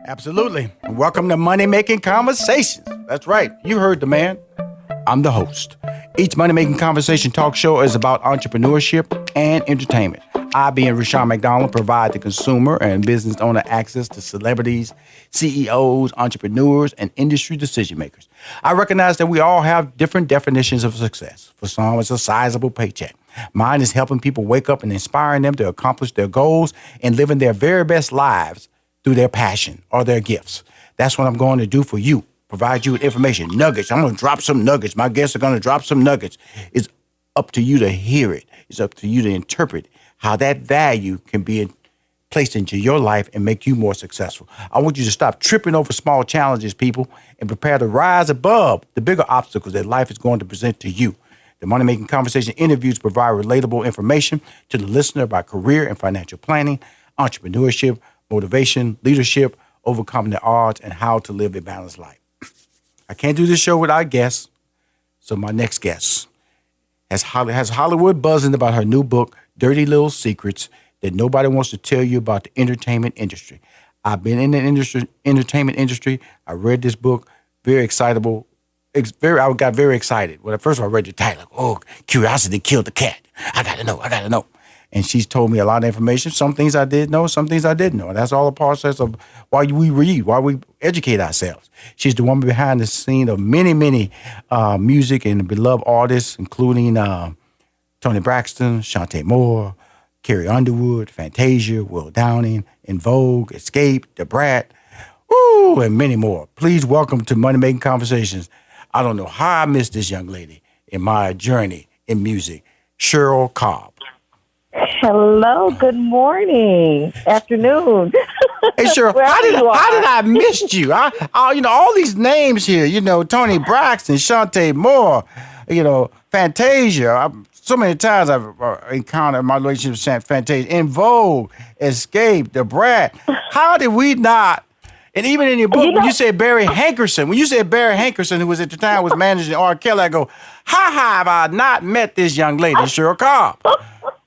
Absolutely. Welcome to Money Making Conversations. That's right. You heard the man. I'm the host. Each Money Making Conversation talk show is about entrepreneurship and entertainment. I, being Rashawn McDonald, provide the consumer and business owner access to celebrities, CEOs, entrepreneurs, and industry decision makers. I recognize that we all have different definitions of success. For some, it's a sizable paycheck. Mine is helping people wake up and inspiring them to accomplish their goals and living their very best lives through their passion or their gifts. That's what I'm going to do for you. Provide you with information, nuggets. I'm going to drop some nuggets. My guests are going to drop some nuggets. It's up to you to hear it. It's up to you to interpret how that value can be placed into your life and make you more successful. I want you to stop tripping over small challenges, people, and prepare to rise above the bigger obstacles that life is going to present to you. The Money Making Conversation interviews provide relatable information to the listener about career and financial planning, entrepreneurship, motivation, leadership, overcoming the odds, and how to live a balanced life. I can't do this show without guests, so my next guest has Hollywood buzzing about her new book, Dirty Lil Secrets, that nobody wants to tell you about the entertainment industry. I've been in the entertainment industry. I read this book, very excitable. I got very excited. When first I read the title, oh, curiosity killed the cat. I got to know. And she's told me a lot of information. Some things I did know, some things I didn't know. And that's all a process of why we read, why we educate ourselves. She's the woman behind the scene of many music and beloved artists, including Toni Braxton, Chante Moore, Carrie Underwood, Fantasia, Will Downing, EnVogue, Excape, Brat, and many more. Please welcome to Money Making Conversations. I don't know how I missed this young lady in my journey in music, Cheryl Cobb. Hello, good morning, afternoon. Hey, Cheryl, how did I miss you? All these names here, Toni Braxton, Chante Moore, Fantasia. So many times I've encountered my relationship with Fantasia, EnVogue, Excape, Brat. How did we not? And even in your book, when you said Barry Hankerson, who was at the time was managing R. Kelly, I go, how have I not met this young lady, Cheryl Cobb?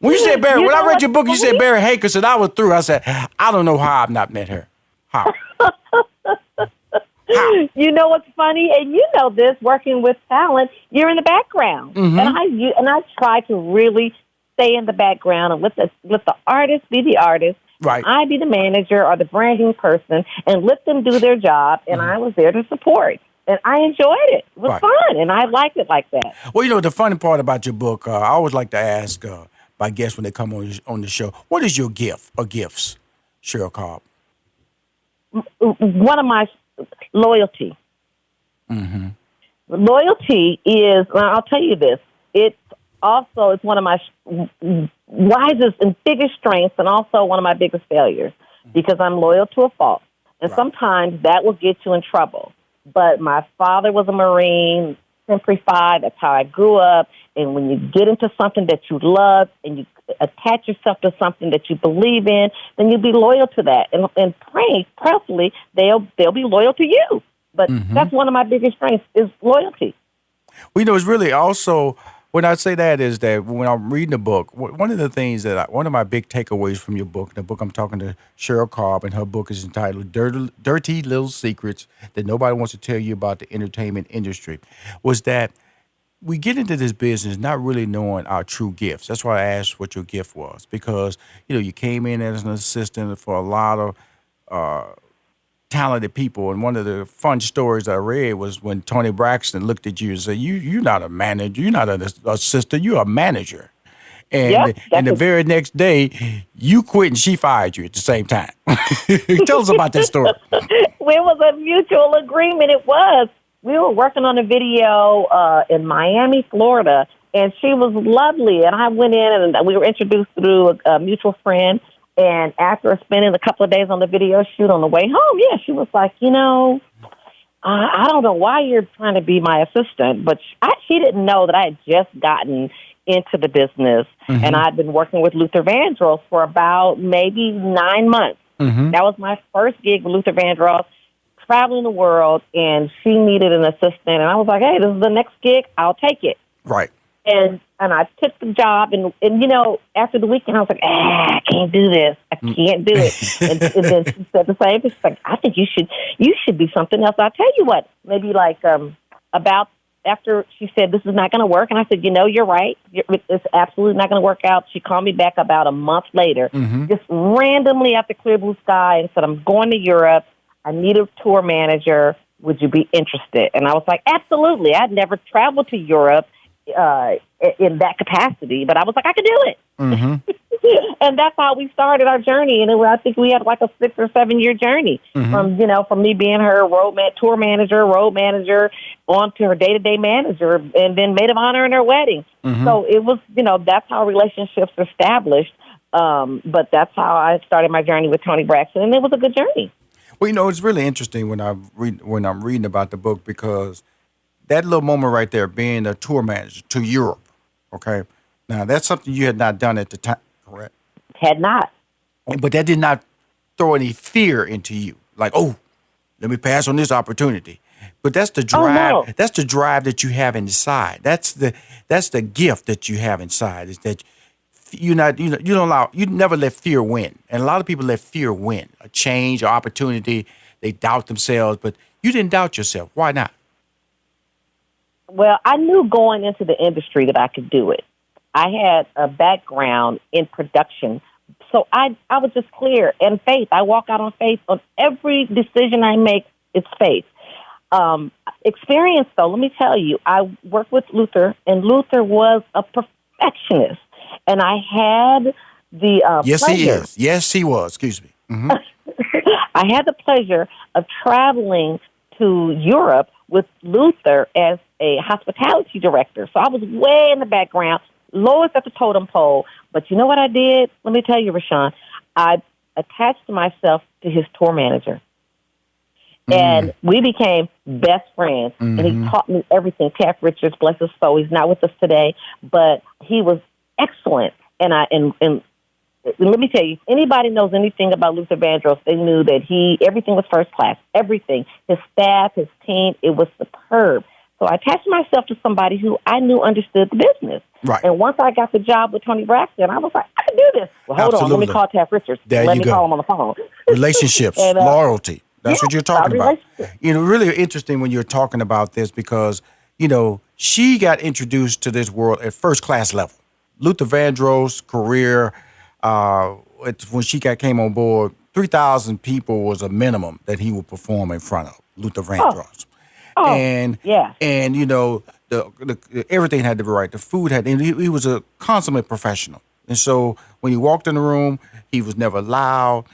When you said Barry, when I read your book, you said Barry Hankerson, I was through. I said, I don't know how I've not met her. How? You know what's funny, and you know this, working with talent, you're in the background, and I try to really stay in the background and let the artist be the artist. Right. I be the manager or the branding person and let them do their job, and I was there to support. And I enjoyed it. It was fun, and I liked it like that. Well, the funny part about your book, I always like to ask my guests when they come on the show, what is your gift or gifts, Cheryl Cobb? One of my loyalty. Mm-hmm. Loyalty is, I'll tell you this, it's one of my wisest and biggest strengths and also one of my biggest failures because I'm loyal to a fault. And sometimes that will get you in trouble. But my father was a Marine, Simplified. That's how I grew up. And when you get into something that you love and you attach yourself to something that you believe in, then you'll be loyal to that. And prayerfully, they'll be loyal to you. But that's one of my biggest strengths is loyalty. Well, it's really also, when I say that is that when I'm reading the book, one of the things one of my big takeaways from your book, the book I'm talking to Cheryl Cobb, and her book is entitled Dirty Lil Secrets That Nobody Wants to Tell You About the Entertainment Industry, was that we get into this business not really knowing our true gifts. That's why I asked what your gift was, because, you came in as an assistant for a lot of talented people. And one of the fun stories I read was when Toni Braxton looked at you and said, you're not a manager, you're not an assistant, you're a manager. And, the very next day, you quit and she fired you at the same time. Tell us about that story. It was a mutual agreement. It was. We were working on a video in Miami, Florida, and she was lovely. And I went in and we were introduced through a mutual friend. And after spending a couple of days on the video shoot on the way home, she was like, I don't know why you're trying to be my assistant, but she didn't know that I had just gotten into the business, and I'd been working with Luther Vandross for about maybe 9 months. That was my first gig with Luther Vandross, traveling the world, and she needed an assistant, and I was like, hey, this is the next gig, I'll take it. Right. And I took the job, and after the weekend, I was like, I can't do this. I can't do it. And then she said the same thing. She's like, I think you should be something else. I'll tell you what, maybe like about after she said this is not going to work, and I said, you're right. It's absolutely not going to work out. She called me back about a month later, just randomly out the clear blue sky, and said, I'm going to Europe. I need a tour manager. Would you be interested? And I was like, absolutely. I'd never traveled to Europe in that capacity, but I was like, I could do it. And that's how we started our journey. And I think we had like a 6 or 7 year journey from me being her tour manager, road manager, on to her day-to-day manager, and then maid of honor in her wedding. So it was, that's how relationships are established. But that's how I started my journey with Toni Braxton, and it was a good journey. Well, it's really interesting when I'm reading about the book, because that little moment right there, being a tour manager to Europe, okay? Now, that's something you had not done at the time, correct? Had not. But that did not throw any fear into you, like, oh, let me pass on this opportunity. But that's the drive. Oh, no. That's the drive that you have inside. That's the gift that you have inside, is that you never let fear win. And a lot of people let fear win, a change, or opportunity. They doubt themselves, but you didn't doubt yourself. Why not? Well, I knew going into the industry that I could do it. I had a background in production, so I was just clear. And faith, I walk out on faith on every decision I make. It's faith. Experience, though, let me tell you, I worked with Luther, and Luther was a perfectionist. And I had the yes, pleasure. He is. Yes, he was. Excuse me. I had the pleasure of traveling to Europe with Luther as a hospitality director. So I was way in the background, lowest at the totem pole. But you know what I did? Let me tell you, Rashawn. I attached myself to his tour manager. And we became best friends. And he taught me everything. Taff Richards, bless his soul, he's not with us today, but he was excellent. And let me tell you, if anybody knows anything about Luther Vandross, they knew that everything was first class. Everything. His staff, his team, it was superb. So I attached myself to somebody who I knew understood the business. Right. And once I got the job with Toni Braxton, I was like, I can do this. Well, hold on. Let me call Taff Richards. Let me call him on the phone. Relationships, and, loyalty. That's what you're talking about. Relationship. Really interesting when you're talking about this, because, she got introduced to this world at first class level. Luther Vandross' career, when she came on board, 3,000 people was a minimum that he would perform in front of, Luther Vandross. And the everything had to be right. The food and he was a consummate professional. And so when he walked in the room, he was never loud.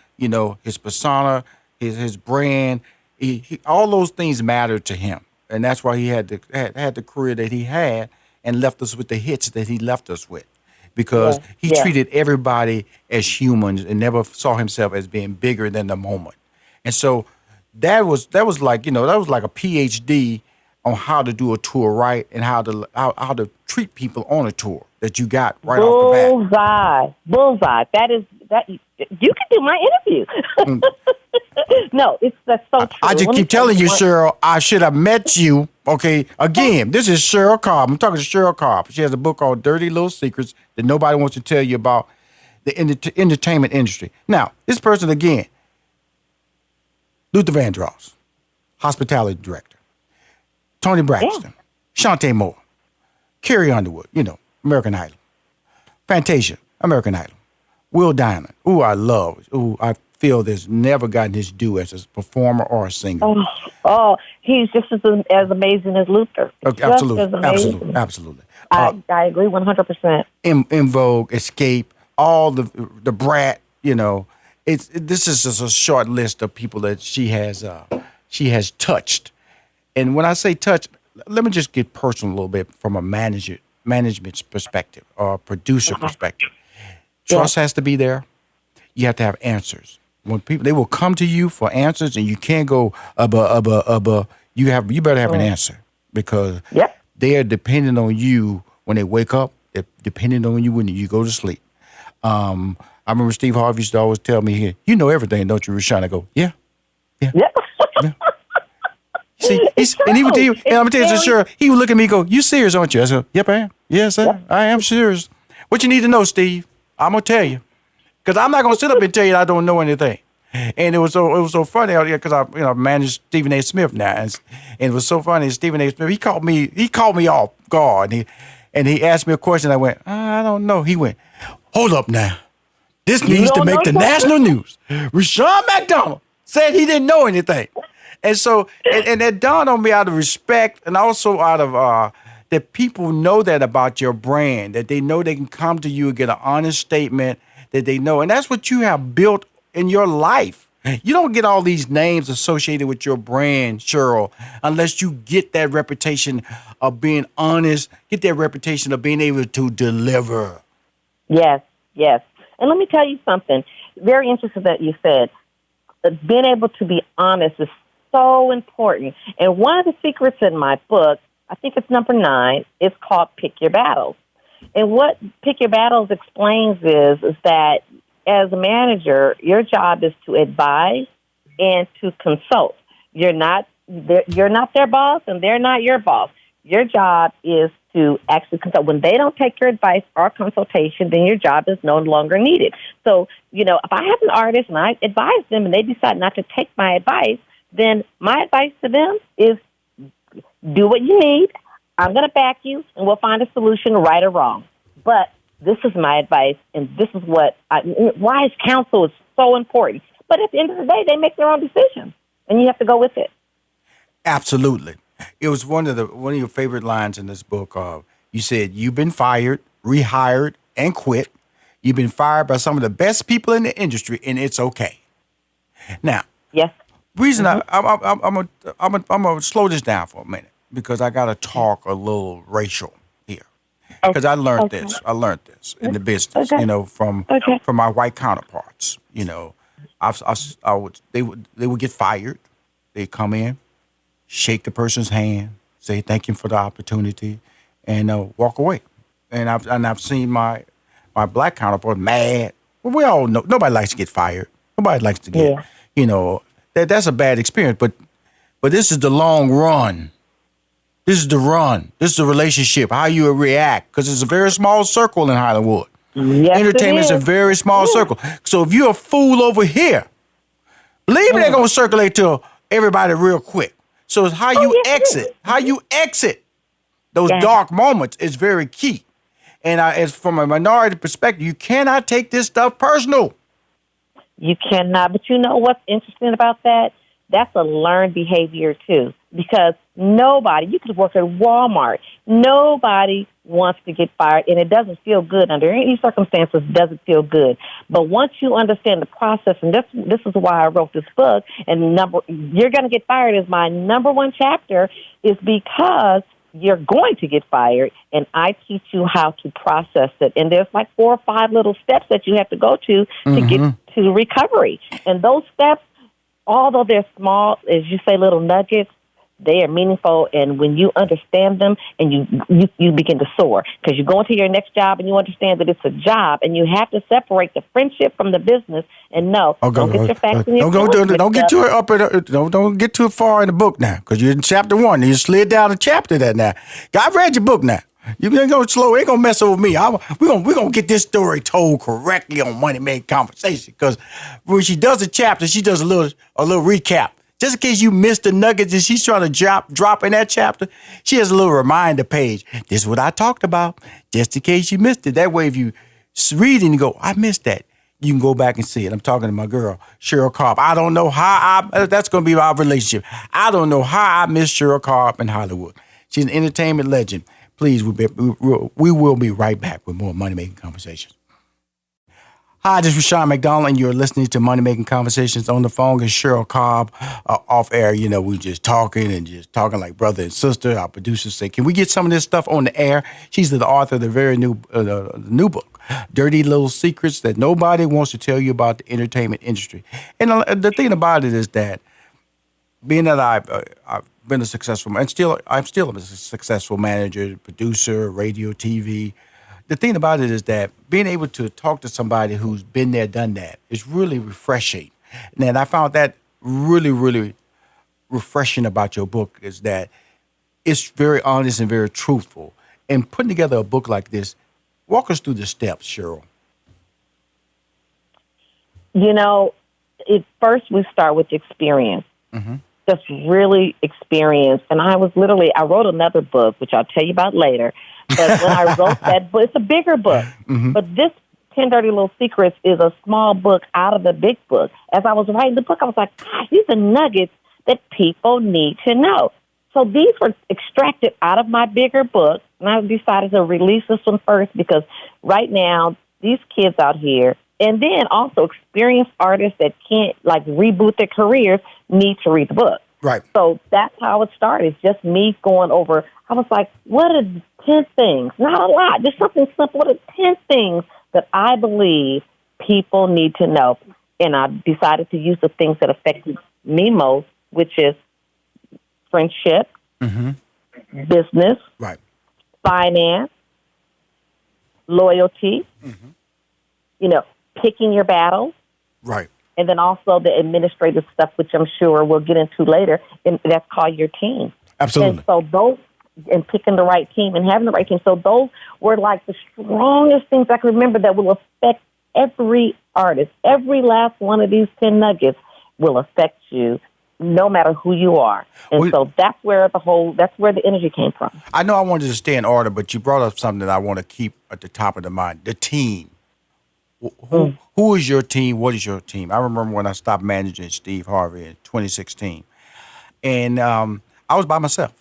His persona, his brand, he all those things mattered to him, and that's why he had the career that he had, and left us with the hits that he left us with, because he treated everybody as humans and never saw himself as being bigger than the moment. And so that was like that was like a PhD on how to do a tour right, and how to treat people on a tour that you got right off the bat. Bullseye. That you can do my interview. No, that's so true. I just keep telling you, Cheryl, I should have met you. Okay, again, this is Cheryl Cobb. I'm talking to Cheryl Cobb. She has a book called Dirty Lil Secrets that nobody wants to tell you about the entertainment industry. Now, this person again, Luther Vandross, hospitality director. Toni Braxton, Chante Moore, Carrie Underwood, American Idol. Fantasia, American Idol. Will Diamond, who I love, who I feel there's never gotten his due as a performer or a singer. He's just as amazing as Luther. Absolutely. I agree 100%. EnVogue, Excape, all the Brat, this is just a short list of people that she has touched. And when I say touch, let me just get personal a little bit from a management's perspective or producer perspective. Trust has to be there. You have to have answers. When they will come to you for answers, and you can't go you better have an answer, because they are dependent on you when they wake up. They're dependent on you when you go to sleep. I remember Steve Harvey used to always tell me, here, you know everything, don't you, Rashawn? I go, yeah. See, and he would, and I'm gonna tell you, sure, he would look at me and go, "You serious, aren't you?" I said, "Yep, I am. Yes, sir, I am serious." What you need to know, Steve, I'm gonna tell you, because I'm not gonna sit up and tell you I don't know anything. And it was so funny out here because I managed Stephen A. Smith now, and it was so funny. Stephen A. Smith, he called me off guard, and he asked me a question. I went, I don't know. He went, hold up now, this needs to make the national news. Rushion McDonald said he didn't know anything. And so, and that dawned on me out of respect and also out of that people know that about your brand, that they know they can come to you and get an honest statement that they know. And that's what you have built in your life. You don't get all these names associated with your brand, Cheryl, unless you get that reputation of being honest, get that reputation of being able to deliver. Yes, yes. And let me tell you something. Very interesting that you said being able to be honest is so important. And one of the secrets in my book, I think it's number 9, is called Pick Your Battles. And what Pick Your Battles explains is that as a manager, your job is to advise and to consult. You're not their boss, and they're not your boss. Your job is to actually consult. When they don't take your advice or consultation, then your job is no longer needed. So, if I have an artist and I advise them and they decide not to take my advice, then my advice to them is do what you need. I'm going to back you, and we'll find a solution, right or wrong. But this is my advice, and this is wise counsel is so important. But at the end of the day, they make their own decisions, and you have to go with it. Absolutely. It was one of your favorite lines in this book. You said, you've been fired, rehired, and quit. You've been fired by some of the best people in the industry, and it's okay. Now, yes. Reason I'm gonna slow this down for a minute because I gotta talk a little racial here because I learned this. I learned this in the business, from my white counterparts. They would get fired. They come in, shake the person's hand, say thank you for the opportunity, and walk away. And I've seen my black counterpart mad. Well, we all know nobody likes to get fired. Nobody likes to get That's a bad experience, but this is the long run. This is the run. This is the relationship, how you react, because it's a very small circle in Hollywood. Yes, Entertainment is a very small circle. So if you're a fool over here, believe me, they're going to circulate to everybody real quick. So it's how you exit those dark moments is very key. And as from a minority perspective, you cannot take this stuff personal. You cannot. But you know what's interesting about that? That's a learned behavior, too. Because you could work at Walmart. Nobody wants to get fired, and it doesn't feel good. Under any circumstances, it doesn't feel good. But once you understand the process, and this is why I wrote this book, and You're Going to Get Fired is my number 1 chapter, is because you're going to get fired, and I teach you how to process it. And there's like 4 or 5 little steps that you have to go to get to recovery. And those steps, although they're small, as you say, little nuggets, they are meaningful. And when you understand them, and you begin to soar, because you go into your next job and you understand that it's a job, and you have to separate the friendship from the business. And don't get your facts in your don't get too up don't get too far in the book now, because you're in chapter 1. You slid down a chapter there now. I read your book now. You ain't gonna slow. Ain't gonna mess over me. We're gonna get this story told correctly on Money Making Conversation, because when she does a chapter, she does a little recap. Just in case you missed the nuggets and she's trying to drop in that chapter, she has a little reminder page. This is what I talked about, just in case you missed it. That way, if you read it and you go, I missed that, you can go back and see it. I'm talking to my girl, Cheryl Cobb. I don't know how that's going to be our relationship. I don't know how I missed Cheryl Cobb in Hollywood. She's an entertainment legend. Please, we will be right back with more Money Making Conversations. Hi, this is Rushion McDonald, and you're listening to Money Making Conversations. On the phone is Cheryl Cobb. Off air, we just talking like brother and sister. Our producers say, can we get some of this stuff on the air? She's the author of the very new book, Dirty Lil Secrets, that nobody wants to tell you about the entertainment industry. And the thing about it is that, being that I've been a successful, and I'm still a successful manager, producer, radio, TV. The thing about it is that being able to talk to somebody who's been there, done that, is really refreshing. And I found that really, really refreshing about your book is that it's very honest and very truthful. And putting together a book like this, walk us through the steps, Cheryl. First we start with experience. Mm-hmm. Just really experience. And I wrote another book, which I'll tell you about later. But when I wrote that book, it's a bigger book. Mm-hmm. But this 10 Dirty Lil Secrets is a small book out of the big book. As I was writing the book, I was like, gosh, these are nuggets that people need to know. So these were extracted out of my bigger book, and I decided to release this one first because right now, these kids out here, and then also experienced artists that can't reboot their careers need to read the book. Right. So that's how it started. It's just me going over, I was like, what are 10 things? Not a lot, just something simple. What are 10 things that I believe people need to know? And I decided to use the things that affected me most, which is friendship, mm-hmm. business, right, finance, loyalty, mm-hmm. Picking your battles, right, and then also the administrative stuff, which I'm sure we'll get into later, and that's called your team. Absolutely. And so and picking the right team and having the right team. So those were like the strongest things I can remember that will affect every artist. Every last one of these 10 nuggets will affect you no matter who you are. And so that's where the energy came from. I know I wanted to stay in order, but you brought up something that I want to keep at the top of the mind, the team. Who is your team? What is your team? I remember when I stopped managing Steve Harvey in 2016. And I was by myself,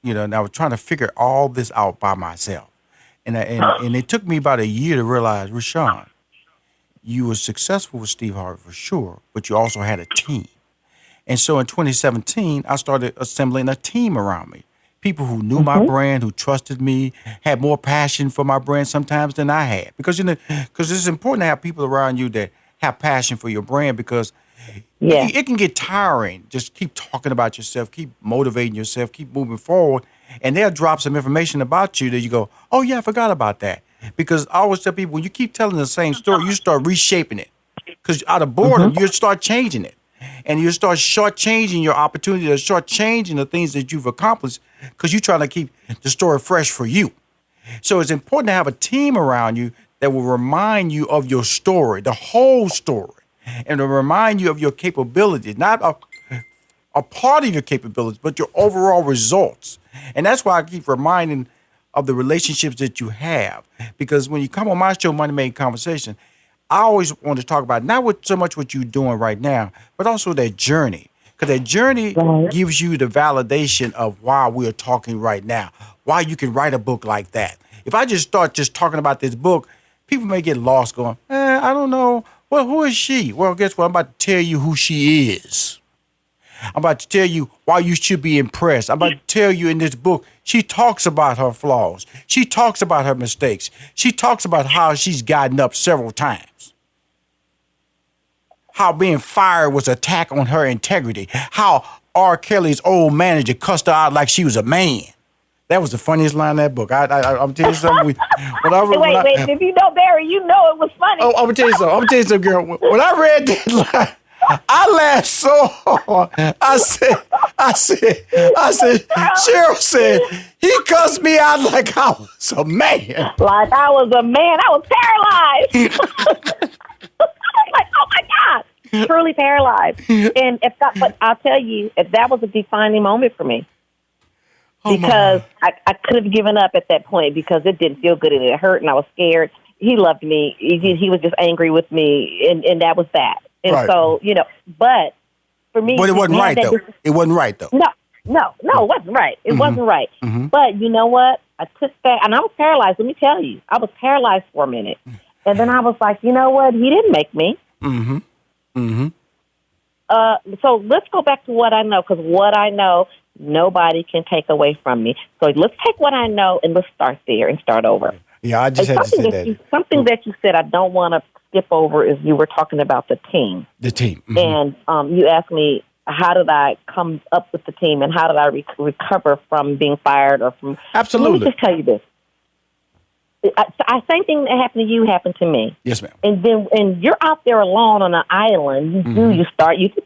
and I was trying to figure all this out by myself. And it took me about a year to realize, Rashawn, you were successful with Steve Harvey for sure, but you also had a team. And so in 2017, I started assembling a team around me. People who knew my brand, who trusted me, had more passion for my brand sometimes than I had. Because it's important to have people around you that have passion for your brand because it can get tiring. Just keep talking about yourself, keep motivating yourself, keep moving forward. And they'll drop some information about you that you go, oh, yeah, I forgot about that. Because I always tell people, when you keep telling the same story, you start reshaping it. Because out of boredom, you start changing it. And you start shortchanging your opportunity, to shortchanging the things that you've accomplished because you're trying to keep the story fresh for you. So it's important to have a team around you that will remind you of your story, the whole story, and to remind you of your capabilities, not a part of your capabilities, but your overall results. And that's why I keep reminding of the relationships that you have. Because when you come on my show, Money Making Conversation, I always want to talk about not so much what you're doing right now, but also that journey. Because that journey gives you the validation of why we're talking right now, why you can write a book like that. If I just start talking about this book, people may get lost going, I don't know. Well, who is she? Well, guess what? I'm about to tell you who she is. I'm about to tell you why you should be impressed. I'm about to tell you in this book, she talks about her flaws. She talks about her mistakes. She talks about how she's gotten up several times. How being fired was an attack on her integrity. How R. Kelly's old manager cussed her out like she was a man. That was the funniest line in that book. I'm telling you something. Wait, if you know Barry, you know it was funny. Oh, I'm going to tell you something, girl. When I read that line, I laughed so hard. I said, Cheryl said, he cussed me out like I was a man. Like I was a man. I was paralyzed. I was like, oh my God, truly paralyzed. And but I'll tell you, if that was a defining moment for me. Because I could have given up at that point because it didn't feel good and it hurt and I was scared. He loved me. He was just angry with me, and that was that. And so, but for me... But it wasn't right, though. It wasn't right, though. No, it wasn't right. It wasn't right. Mm-hmm. But you know what? I took that, and I was paralyzed. Let me tell you. I was paralyzed for a minute. And then I was like, you know what? He didn't make me. Mm-hmm. Mm-hmm. So let's go back to what I know, because what I know, nobody can take away from me. So let's take what I know and let's start there and start over. Yeah, I just had to say that. Something that you said I don't want to skip over is you were talking about the team. The team. Mm-hmm. And you asked me, how did I come up with the team and how did I recover from being fired or from... Absolutely. Let me just tell you this. Same thing that happened to you happened to me. Yes, ma'am. And you're out there alone on an island. You can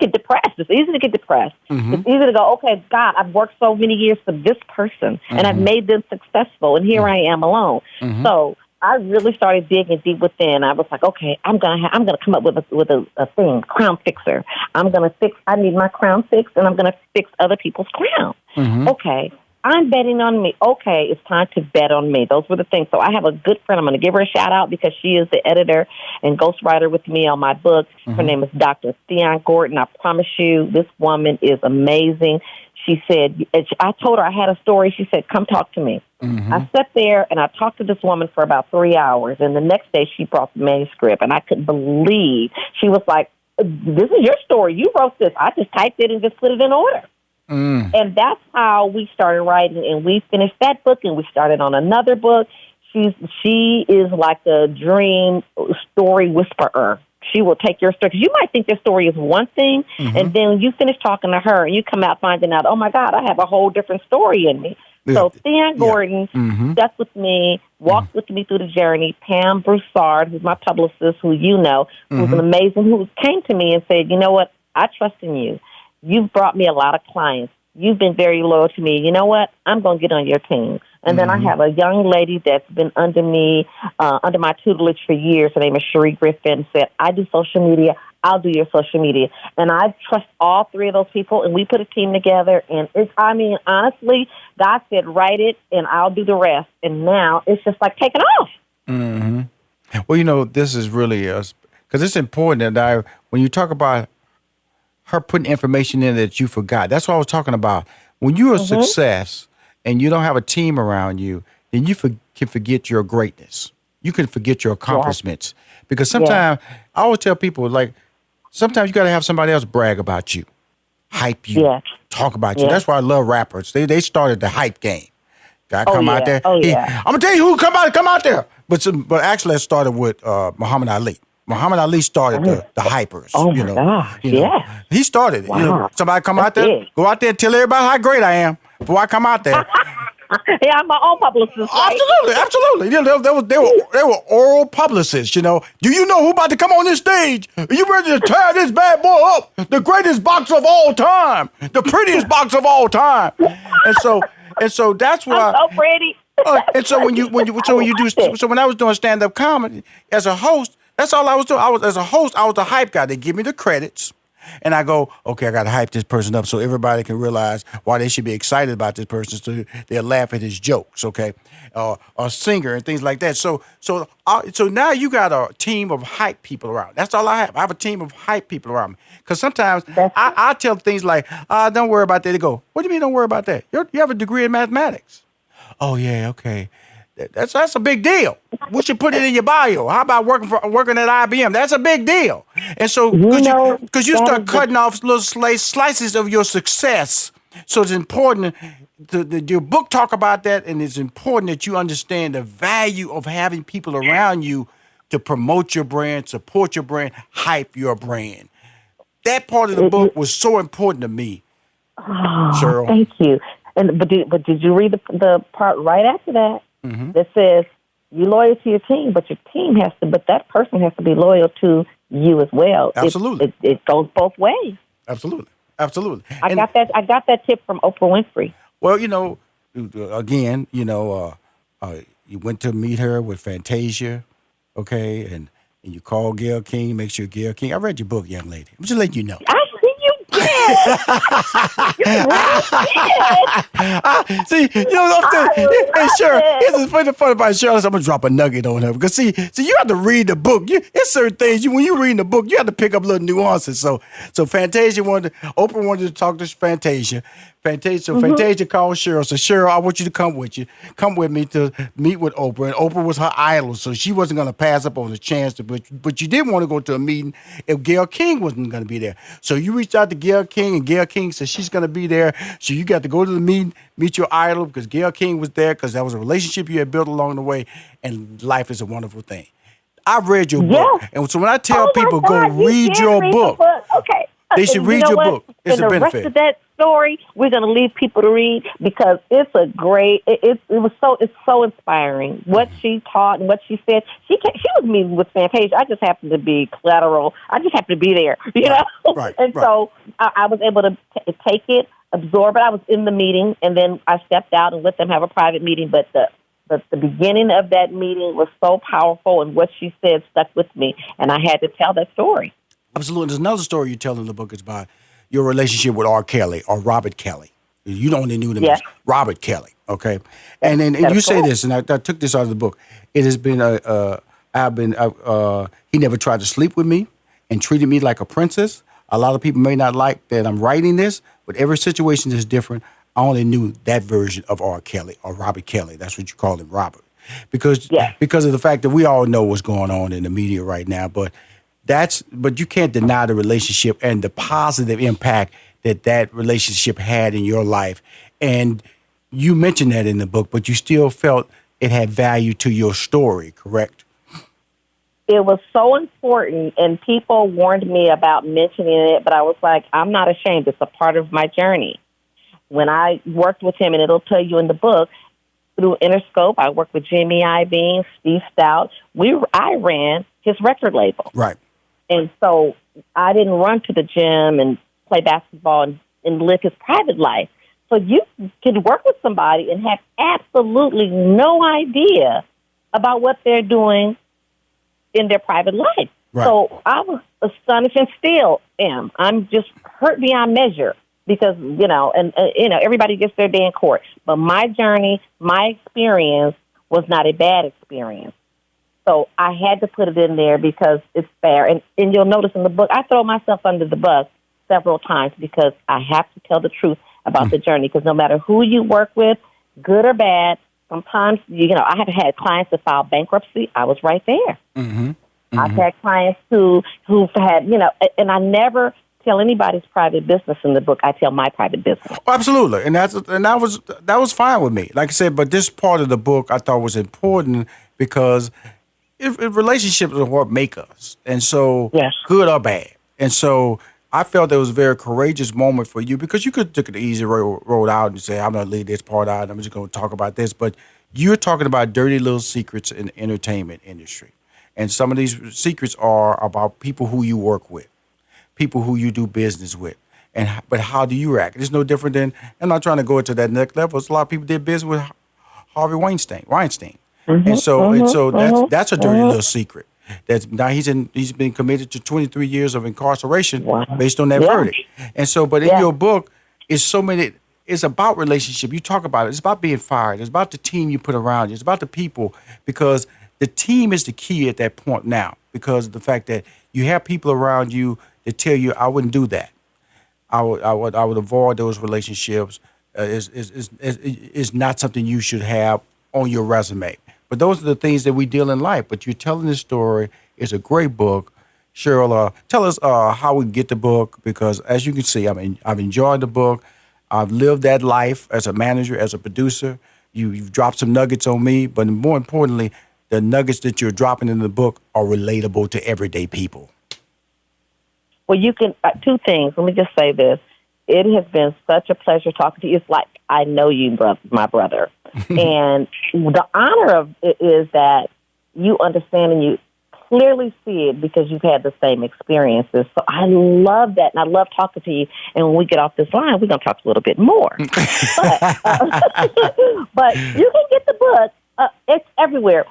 get depressed. It's easy to get depressed. It's easy to go, okay, God, I've worked so many years for this person, and I've made them successful, and here I am alone. So I really started digging deep within. I was like, okay, I'm gonna come up with a thing, crown fixer. I need my crown fixed, and I'm gonna fix other people's crown. Okay. I'm betting on me. Okay, it's time to bet on me. Those were the things. So I have a good friend. I'm going to give her a shout out because she is the editor and ghostwriter with me on my book. Her name is Dr. Theon Gordon. I promise you, this woman is amazing. She said, I told her I had a story. She said, come talk to me. I sat there and I talked to this woman for about 3 hours. And the next day she brought the manuscript. And I couldn't believe. She was like, this is your story. You wrote this. I just typed it and just put it in order. And that's how we started writing, and we finished that book, and we started on another book. She is like a dream story whisperer. She will take your story, because you might think your story is one thing, and then you finish talking to her, and you come out finding out, oh, my God, I have a whole different story in me. So Theon Gordon stuck with me, walked with me through the journey. Pam Broussard, who's my publicist, who you know, who's an amazing, who came to me and said, you know what, I trust in you. You've brought me a lot of clients. You've been very loyal to me. You know what? I'm going to get on your team. And then I have a young lady that's been under me, under my tutelage for years. Her name is Cherie Griffin. Said, I do social media. I'll do your social media. And I trust all three of those people, and we put a team together. And honestly, God said, write it, and I'll do the rest. And now it's just like taking off. Well, this is really because it's important that when you talk about her putting information in that you forgot. That's what I was talking about. When you're a success and you don't have a team around you, then you can forget your greatness. You can forget your accomplishments. Because sometimes, I always tell people, like, sometimes you got to have somebody else brag about you, hype you, talk about you. That's why I love rappers. They started the hype game. Guy come out there. I'm going to tell you who come out there. But actually, it started with Muhammad Ali. Muhammad Ali started the hypers. Oh, my gosh, He started it. Wow. Somebody come out there, go out there and tell everybody how great I am before I come out there. I'm my own publicist, right? Absolutely. They were oral publicists, Do you know who about to come on this stage? Are you ready to tear this bad boy up? The greatest box of all time. The prettiest box of all time. And so that's why. I'm so pretty. And so when I was doing stand-up comedy as a host, that's all I was doing. As a host, I was the hype guy. They give me the credits, and I go, okay, I got to hype this person up so everybody can realize why they should be excited about this person, so they'll laugh at his jokes, okay, or singer and things like that. So now you got a team of hype people around. That's all I have. I have a team of hype people around me. Because sometimes I tell things like, don't worry about that. They go, what do you mean don't worry about that? You have a degree in mathematics. Oh, yeah, okay. That's a big deal. We should put it in your bio. How about working at IBM? That's a big deal. And so because you start cutting off little slices of your success, so it's important your book talk about that, and it's important that you understand the value of having people around you to promote your brand, support your brand, hype your brand. That part of the book was so important to me, Cheryl. Thank you. But did you read the part right after that? That says you're loyal to your team, but that person has to be loyal to you as well. Absolutely, it goes both ways. Absolutely. I got that tip from Oprah Winfrey. Well, again, you went to meet her with Fantasia, okay, and you call Gayle King, make sure Gayle King. I read your book, young lady. I'm just letting you know. I see you did. See, I'm saying? Hey, Cheryl, this is funny about Cheryl. I'm gonna drop a nugget on her because see, you have to read the book. It's certain things when you read the book, you have to pick up little nuances. So Oprah wanted to talk to Fantasia. Fantasia called Cheryl. So Cheryl, I want you to come with me to meet with Oprah. And Oprah was her idol, so she wasn't going to pass up on the chance to. But you didn't want to go to a meeting if Gayle King wasn't going to be there. So you reached out to Gayle King, and Gayle King said she's going to be there. So you got to go to the meeting, meet your idol because Gayle King was there because that was a relationship you had built along the way, and life is a wonderful thing. I've read your book, and so when I tell people go read your book. Okay. They should read your book. It's and a the rest benefit. of that story, we're going to leave people to read because it's a great. It's so inspiring. What she taught and what she said. She was meeting with Fantasia. I just happened to be collateral. I just happened to be there, you know. Right. And so I was able to take it, absorb it. I was in the meeting, and then I stepped out and let them have a private meeting. But the beginning of that meeting was so powerful, and what she said stuck with me, and I had to tell that story. Absolutely. There's another story you tell in the book is about your relationship with R. Kelly or Robert Kelly. You only knew him as Robert Kelly, okay? And then you say this, and I took this out of the book. It has been he never tried to sleep with me and treated me like a princess. A lot of people may not like that I'm writing this, but every situation is different. I only knew that version of R. Kelly or Robert Kelly. That's what you call him, Robert, because of the fact that we all know what's going on in the media right now. But you can't deny the relationship and the positive impact that relationship had in your life. And you mentioned that in the book, but you still felt it had value to your story, correct? It was so important, and people warned me about mentioning it, but I was like, I'm not ashamed. It's a part of my journey. When I worked with him, and it'll tell you in the book, through Interscope, I worked with Jimmy Iovine, Steve Stout. I ran his record label. Right. And so I didn't run to the gym and play basketball and live his private life. So you can work with somebody and have absolutely no idea about what they're doing in their private life. Right. So I was astonished and still am. I'm just hurt beyond measure because, everybody gets their day in court. But my journey, my experience was not a bad experience. So I had to put it in there because it's fair. And you'll notice in the book, I throw myself under the bus several times because I have to tell the truth about the journey. Because no matter who you work with, good or bad, sometimes, I have had clients that filed bankruptcy. I was right there. Mm-hmm. Mm-hmm. I've had clients who've had, and I never tell anybody's private business in the book. I tell my private business. Oh, absolutely. And that was fine with me. Like I said, but this part of the book I thought was important because if relationships are what make us, and so good or bad. And so I felt it was a very courageous moment for you because you could have took the easy road out and say, I'm going to leave this part out. I'm just going to talk about this. But you're talking about dirty little secrets in the entertainment industry. And some of these secrets are about people who you work with, people who you do business with. But how do you react? It's no different than, I'm not trying to go into that next level. It's a lot of people did business with Harvey Weinstein. Mm-hmm, and so that's a dirty little secret. That's now he's been committed to 23 years of incarceration based on that verdict. And so, but in your book, it's about relationship. You talk about it. It's about being fired. It's about the team you put around you. It's about the people, because the team is the key at that point now, because of the fact that you have people around you that tell you, I wouldn't do that. I would avoid those relationships. Is not something you should have on your resume. But those are the things that we deal in life. But you're telling this story. It's a great book. Cheryl, tell us how we get the book, because as you can see, I've enjoyed the book. I've lived that life as a manager, as a producer. You've dropped some nuggets on me, but more importantly, the nuggets that you're dropping in the book are relatable to everyday people. Well, you can, two things. Let me just say this. It has been such a pleasure talking to you. It's like I know you, my brother. And the honor of it is that you understand and you clearly see it because you've had the same experiences. So I love that, and I love talking to you. And when we get off this line, we're going to talk a little bit more. But you can get the book. It's everywhere.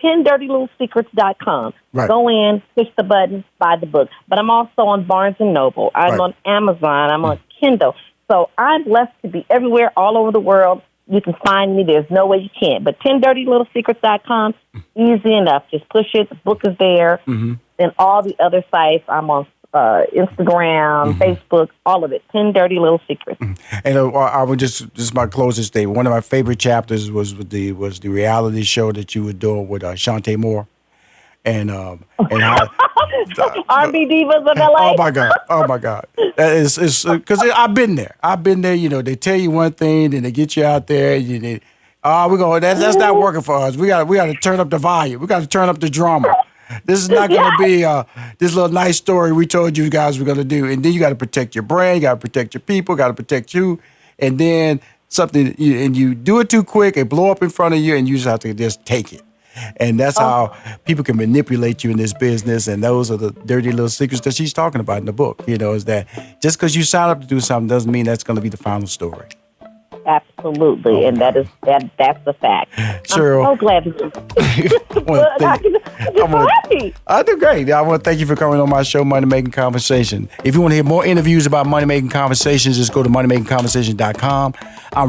10dirtylilsecrets.com. Right. Go in, push the button, buy the book. But I'm also on Barnes & Noble. I'm on Amazon. I'm on Kindle. So I'm blessed to be everywhere, all over the world. You can find me. There's no way you can't. But 10dirtylilsecrets.com, easy enough. Just push it. The book is there. Mm-hmm. And all the other sites, I'm on Instagram, Facebook, all of it. 10 Dirty Lil Secrets. And I would just my closest day. One of my favorite chapters was the reality show that you were doing with Chante Moore, and how R&B divas of LA. Oh my God! It's because I've been there. They tell you one thing, then they get you out there. We're going. That's not working for us. We got to turn up the volume. We got to turn up the drama. This is not going to be this little nice story we told you guys we're going to do. And then you got to protect your brand, you got to protect your people, got to protect you. And then and you do it too quick, it blow up in front of you, and you just have to just take it. And that's how people can manipulate you in this business. And those are the dirty little secrets that she's talking about in the book. Is that just because you sign up to do something doesn't mean that's going to be the final story. Absolutely, and that's the fact. Cheryl, I'm so glad I'm so happy. I do great. I want to thank you for coming on my show, Money Making Conversation. If you want to hear more interviews about Money Making Conversations, just go to moneymakingconversation.com. I'm